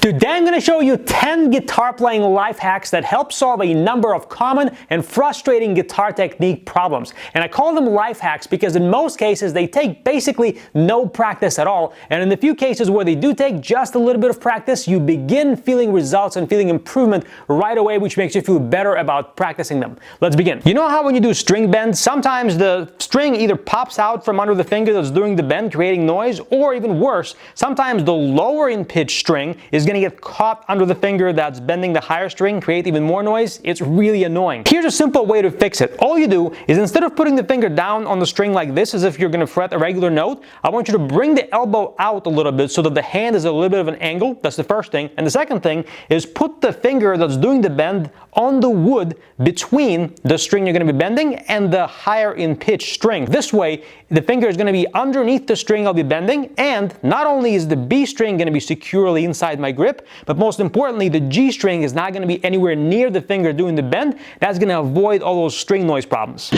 Today I'm going to show you 10 guitar playing life hacks that help solve a number of common and frustrating guitar technique problems. And I call them life hacks because in most cases they take basically no practice at all. And in the few cases where they do take just a little bit of practice, you begin feeling results and feeling improvement right away, which makes you feel better about practicing them. Let's begin. You know how when you do string bends, sometimes the string either pops out from under the finger that's doing the bend, creating noise, or even worse, sometimes the lower in pitch string is going to get caught under the finger that's bending the higher string, create even more noise. It's really annoying. Here's a simple way to fix it. All you do is instead of putting the finger down on the string like this as if you're going to fret a regular note, I want you to bring the elbow out a little bit so that the hand is a little bit of an angle. That's the first thing. And the second thing is put the finger that's doing the bend on the wood between the string you're going to be bending and the higher in pitch string. This way, the finger is going to be underneath the string I'll be bending, and not only is the B string going to be securely inside my grip, but most importantly, the G string is not going to be anywhere near the finger doing the bend. That's going to avoid all those string noise problems.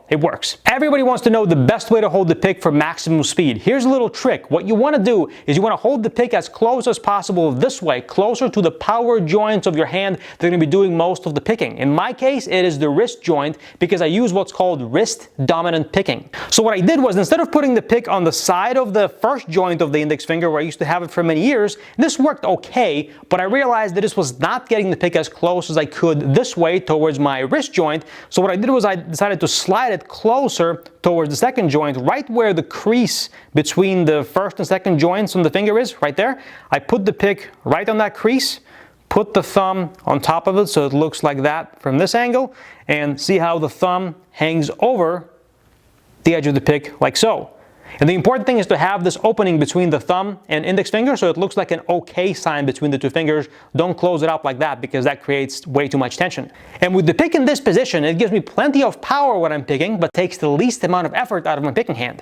It works. Everybody wants to know the best way to hold the pick for maximum speed. Here's a little trick. What you want to do is you want to hold the pick as close as possible this way, closer to the power joints of your hand that are going to be doing most of the picking. In my case, it is the wrist joint because I use what's called wrist dominant picking. So what I did was instead of putting the pick on the side of the first joint of the index finger where I used to have it for many years, this worked okay, but I realized that this was not getting the pick as close as I could this way towards my wrist joint. So what I did was I decided to slide it closer towards the second joint, right where the crease between the first and second joints on the finger is, right there. I put the pick right on that crease, put the thumb on top of it so it looks like that from this angle, and see how the thumb hangs over the edge of the pick like so. And the important thing is to have this opening between the thumb and index finger so it looks like an OK sign between the two fingers. Don't close it up like that because that creates way too much tension. And with the pick in this position, it gives me plenty of power when I'm picking, but takes the least amount of effort out of my picking hand.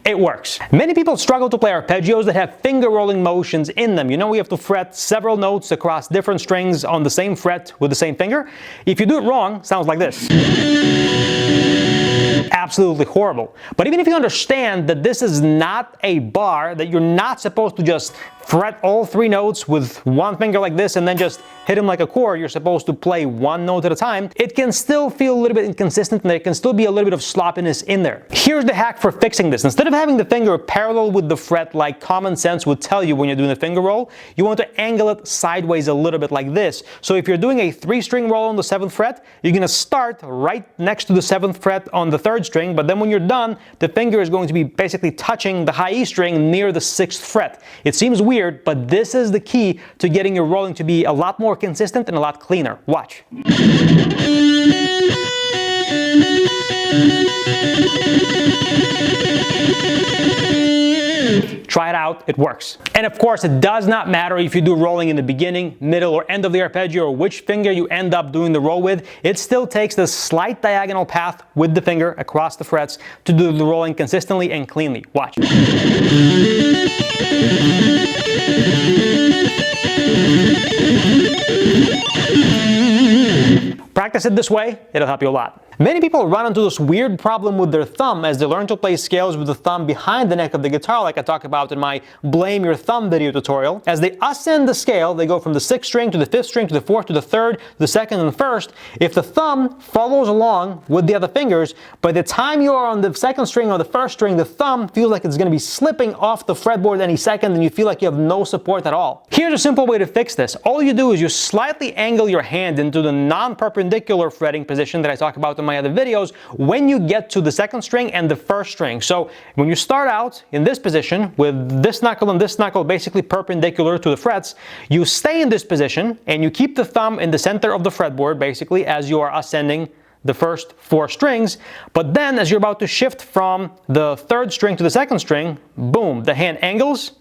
It works. Many people struggle to play arpeggios that have finger rolling motions in them. You know, we have to fret several notes across different strings on the same fret with the same finger. If you do it wrong, it sounds like this. Absolutely horrible. But even if you understand that this is not a bar, that you're not supposed to just fret all three notes with one finger like this and then just hit them like a chord, you're supposed to play one note at a time, it can still feel a little bit inconsistent and there can still be a little bit of sloppiness in there. Here's the hack for fixing this. Instead of having the finger parallel with the fret like common sense would tell you when you're doing a finger roll, you want to angle it sideways a little bit like this. So if you're doing a 3-string roll on the 7th fret, you're going to start right next to the 7th fret on the 3rd string, but then when you're done, the finger is going to be basically touching the high E string near the 6th fret. It seems weird, but this is the key to getting your rolling to be a lot more consistent and a lot cleaner. Watch. Try it out, it works. And of course, it does not matter if you do rolling in the beginning, middle, or end of the arpeggio, or which finger you end up doing the roll with. It still takes the slight diagonal path with the finger across the frets to do the rolling consistently and cleanly. Watch. Practice it this way, it'll help you a lot. Many people run into this weird problem with their thumb as they learn to play scales with the thumb behind the neck of the guitar, like I talk about in my Blame Your Thumb video tutorial. As they ascend the scale, they go from the 6th string to the 5th string to the 4th to the 3rd, the 2nd and 1st. If the thumb follows along with the other fingers, by the time you are on the 2nd string or the 1st string, the thumb feels like it's going to be slipping off the fretboard any second and you feel like you have no support at all. Here's a simple way to fix this. All you do is you slightly angle your hand into the non-perpendicular fretting position that I talk about in my other videos when you get to the 2nd string and the 1st string. So when you start out in this position with this knuckle and this knuckle basically perpendicular to the frets, you stay in this position and you keep the thumb in the center of the fretboard basically as you are ascending the first 4 strings. But then as you're about to shift from the 3rd string to the 2nd string, boom, the hand angles,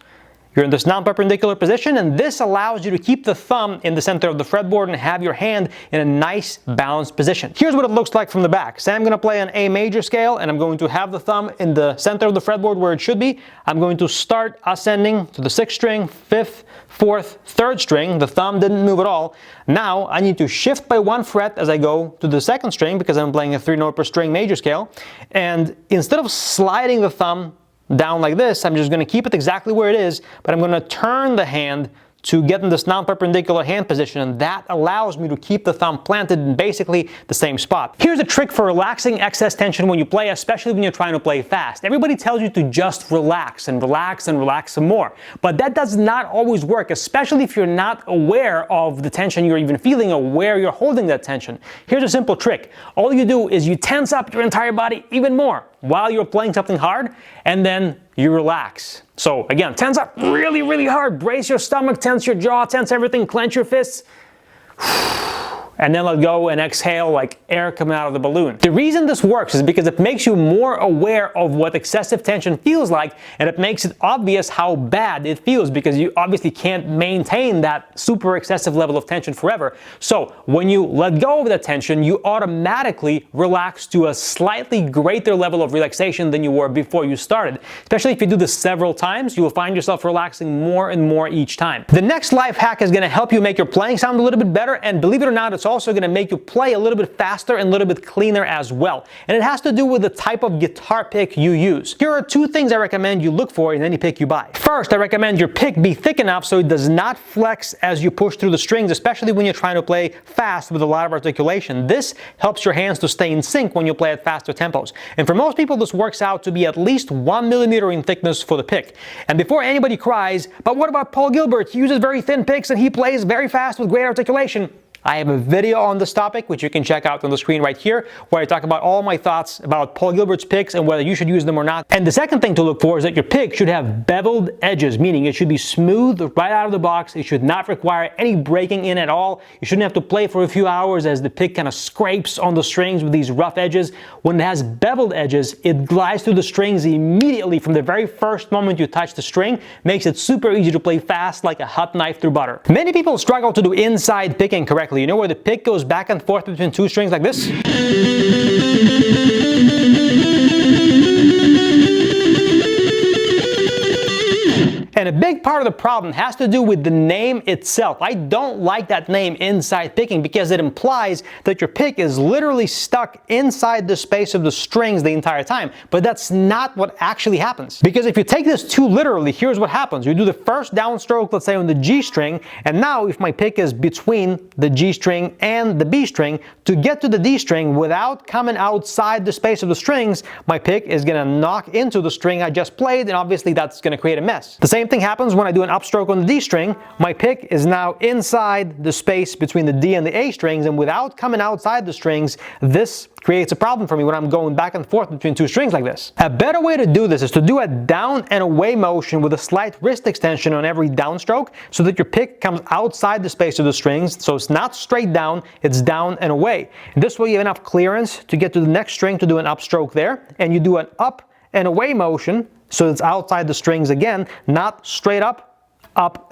You're in this non-perpendicular position, and this allows you to keep the thumb in the center of the fretboard and have your hand in a nice balanced position. Here's what it looks like from the back. Say I'm going to play an A major scale, and I'm going to have the thumb in the center of the fretboard where it should be. I'm going to start ascending to the 6th string, 5th, 4th, 3rd string. The thumb didn't move at all. Now I need to shift by 1 fret as I go to the 2nd string because I'm playing a 3-note per string major scale. And instead of sliding the thumb down like this, I'm just going to keep it exactly where it is, but I'm going to turn the hand to get in this non-perpendicular hand position, and that allows me to keep the thumb planted in basically the same spot. Here's a trick for relaxing excess tension when you play, especially when you're trying to play fast. Everybody tells you to just relax and relax and relax some more, but that does not always work, especially if you're not aware of the tension you're even feeling or where you're holding that tension. Here's a simple trick. All you do is you tense up your entire body even more while you're playing something hard, and then you relax. So again, tense up really, really hard. Brace your stomach, tense your jaw, tense everything, clench your fists. And then let go and exhale like air coming out of the balloon. The reason this works is because it makes you more aware of what excessive tension feels like, and it makes it obvious how bad it feels because you obviously can't maintain that super excessive level of tension forever. So when you let go of that tension, you automatically relax to a slightly greater level of relaxation than you were before you started. Especially if you do this several times, you will find yourself relaxing more and more each time. The next life hack is going to help you make your playing sound a little bit better, and believe it or not, it's also going to make you play a little bit faster and a little bit cleaner as well. And it has to do with the type of guitar pick you use. Here are 2 things I recommend you look for in any pick you buy. First, I recommend your pick be thick enough so it does not flex as you push through the strings, especially when you're trying to play fast with a lot of articulation. This helps your hands to stay in sync when you play at faster tempos. And for most people, this works out to be at least 1 millimeter in thickness for the pick. And before anybody cries, but what about Paul Gilbert? He uses very thin picks and he plays very fast with great articulation. I have a video on this topic, which you can check out on the screen right here, where I talk about all my thoughts about Paul Gilbert's picks and whether you should use them or not. And the second thing to look for is that your pick should have beveled edges, meaning it should be smooth right out of the box. It should not require any breaking in at all. You shouldn't have to play for a few hours as the pick kind of scrapes on the strings with these rough edges. When it has beveled edges, it glides through the strings immediately from the very first moment you touch the string, makes it super easy to play fast like a hot knife through butter. Many people struggle to do inside picking correctly. You know where the pick goes back and forth between 2 strings like this? And a big part of the problem has to do with the name itself. I don't like that name inside picking because it implies that your pick is literally stuck inside the space of the strings the entire time. But that's not what actually happens. Because if you take this too literally, here's what happens. You do the first downstroke, let's say on the G string, and now if my pick is between the G string and the B string, to get to the D string without coming outside the space of the strings, my pick is going to knock into the string I just played, and obviously that's going to create a mess. The same thing happens when I do an upstroke on the D string. My pick is now inside the space between the D and the A strings, and without coming outside the strings, this creates a problem for me when I'm going back and forth between 2 strings like this. A better way to do this is to do a down and away motion with a slight wrist extension on every downstroke so that your pick comes outside the space of the strings, so it's not straight down, it's down and away. And this way you have enough clearance to get to the next string to do an upstroke there, and you do an up and away motion so it's outside the strings again, not straight up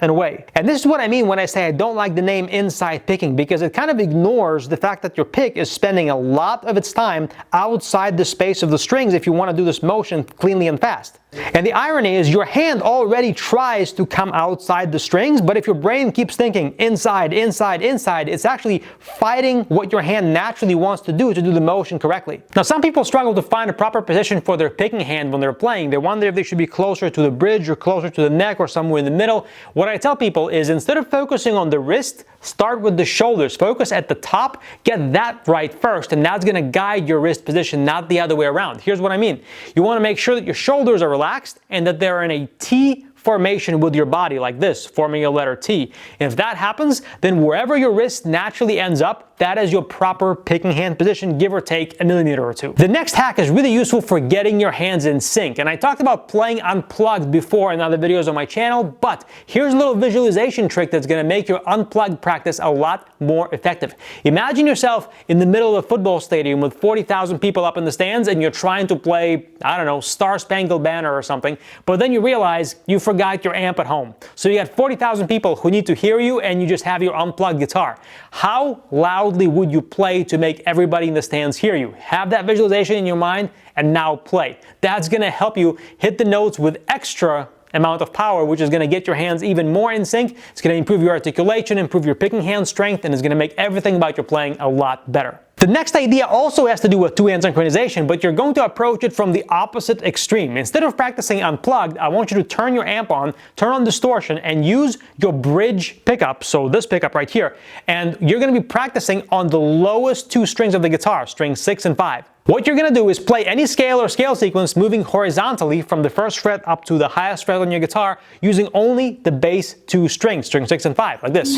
and away. And this is what I mean when I say I don't like the name inside picking, because it kind of ignores the fact that your pick is spending a lot of its time outside the space of the strings if you want to do this motion cleanly and fast. And the irony is your hand already tries to come outside the strings, but if your brain keeps thinking inside, inside, inside, it's actually fighting what your hand naturally wants to do the motion correctly. Now, some people struggle to find a proper position for their picking hand when they're playing. They wonder if they should be closer to the bridge or closer to the neck or somewhere in the middle. What I tell people is instead of focusing on the wrist, start with the shoulders. Focus at the top, get that right first, and that's going to guide your wrist position, not the other way around. Here's what I mean. You want to make sure that your shoulders are relaxed and that they're in a T formation with your body like this, forming a letter T. If that happens, then wherever your wrist naturally ends up, that is your proper picking hand position, give or take a millimeter or 2. The next hack is really useful for getting your hands in sync. And I talked about playing unplugged before in other videos on my channel, but here's a little visualization trick that's going to make your unplugged practice a lot more effective. Imagine yourself in the middle of a football stadium with 40,000 people up in the stands and you're trying to play, I don't know, Star Spangled Banner or something, but then you realize you forgot got your amp at home. So you got 40,000 people who need to hear you and you just have your unplugged guitar. How loudly would you play to make everybody in the stands hear you? Have that visualization in your mind and now play. That's going to help you hit the notes with extra amount of power, which is going to get your hands even more in sync. It's going to improve your articulation, improve your picking hand strength, and it's going to make everything about your playing a lot better. The next idea also has to do with two-hand synchronization, but you're going to approach it from the opposite extreme. Instead of practicing unplugged, I want you to turn your amp on, turn on distortion, and use your bridge pickup, so this pickup right here, and you're going to be practicing on the lowest two strings of the guitar, strings 6 and 5. What you're going to do is play any scale or scale sequence moving horizontally from the first fret up to the highest fret on your guitar using only the bass two strings, string 6 and 5, like this.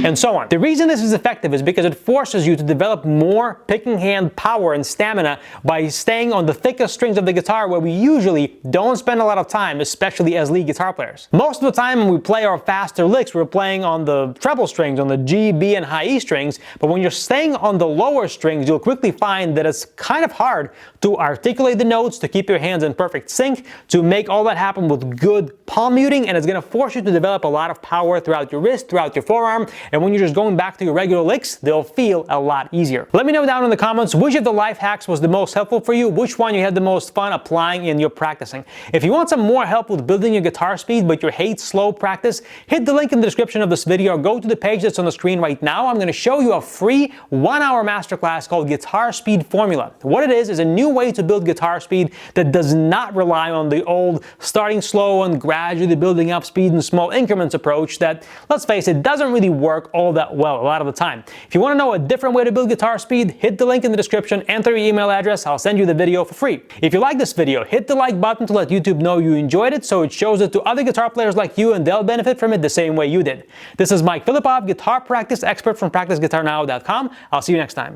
And so on. The reason this is effective is because it forces you to develop more picking hand power and stamina by staying on the thickest strings of the guitar where we usually don't spend a lot of time, especially as lead guitar players. Most of the time when we play our faster licks, we're playing on the treble strings, on the G, B, and high E strings, but when you're staying on the lower strings, you'll quickly find that it's kind of hard to articulate the notes, to keep your hands in perfect sync, to make all that happen with good palm muting, and it's going to force you to develop a lot of power throughout your wrist, throughout your forearm, and when you're just going back to your regular licks, they'll feel a lot easier. Let me know down in the comments which of the life hacks was the most helpful for you, which one you had the most fun applying in your practicing. If you want some more help with building your guitar speed but you hate slow practice, hit the link in the description of this video or go to the page that's on the screen right now. I'm going to show you a free 1-hour masterclass called Guitar Speed Formula. What it is a new way to build guitar speed that does not rely on the old starting slow and gradually building up speed in small increments approach that, let's face it, doesn't really work all that well a lot of the time. If you want to know a different way to build guitar speed, hit the link in the description, enter your email address, I'll send you the video for free. If you like this video, hit the like button to let YouTube know you enjoyed it so it shows it to other guitar players like you and they'll benefit from it the same way you did. This is Mike Filipov, guitar practice expert from PracticeGuitarNow.com. I'll see you next time.